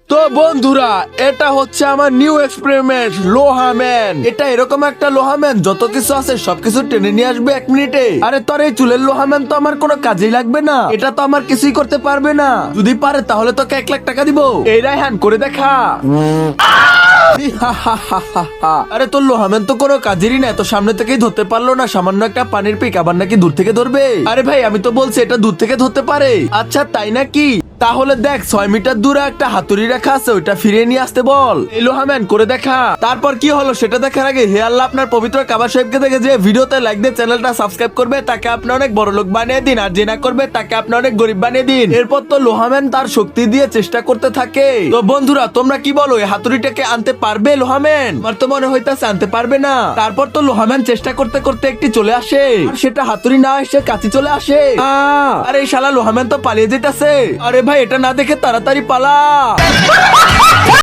তো বন্ধুরা, এটা হচ্ছে আমার নিউ এক্সপেরিমেন্ট লোহাম্যান। এটা এরকম একটা লোহাম্যান যত কিছু আছে সবকিছু টেনে নিয়ে আসবে 1 মিনিটে। আরে তোর এই চুলের লোহাম্যান তো আমার কোনো কাজেই লাগবে না, এটা তো আমার কিছুই করতে পারবে না। যদি পারে তাহলে তোকে 1 লাখ টাকা দিব। এই রায়হান করে দেখা। আরে তোর লোহাম্যান তো কোনো কাজেরই না, তো সামনে থেকেই ধরতে পারলো না। সামান্য একটা পানির পিক আবার নাকি দূর থেকে ধরবে। আরে ভাই আমি তো বলছি এটা দূর থেকে ধরতে পারে। আচ্ছা তাই নাকি? তাহলে দেখ 6 মিটার দূরে একটা হাতুড়ি রাখা আছে, ওইটা ফিরিয়ে নিয়ে আসতে বল। এই লোহাম্যান করে দেখা। তারপর কি হলো সেটা দেখার আগে হে আল্লাহ আপনার পবিত্র কাবা সাহেবকে দেখে যে ভিডিওতে লাইক দিয়ে চ্যানেলটা সাবস্ক্রাইব করবে তাকে আপনি অনেক বড় লোক বানিয়ে দিন, আর যে না করবে তাকে আপনি অনেক গরিব বানিয়ে দিন। এরপর তো লোহাম্যান তার শক্তি দিয়ে চেষ্টা করতে থাকে। তো বন্ধুরা তোমরা কি বলো, এই হাতুড়িটাকে আনতে পারবে লোহাম্যান? আমার তো মনে হইতাছে আনতে পারবে না। তারপর তো লোহাম্যান চেষ্টা করতে করতে একটি চলে আসে, আর সেটা হাতুড়ি না এসে কাছে চলে আসে। আরে এই শালা লোহাম্যান তো পালিয়ে যেতেছে। আরে ভাই এটা না দেখে তাড়াতাড়ি পালা।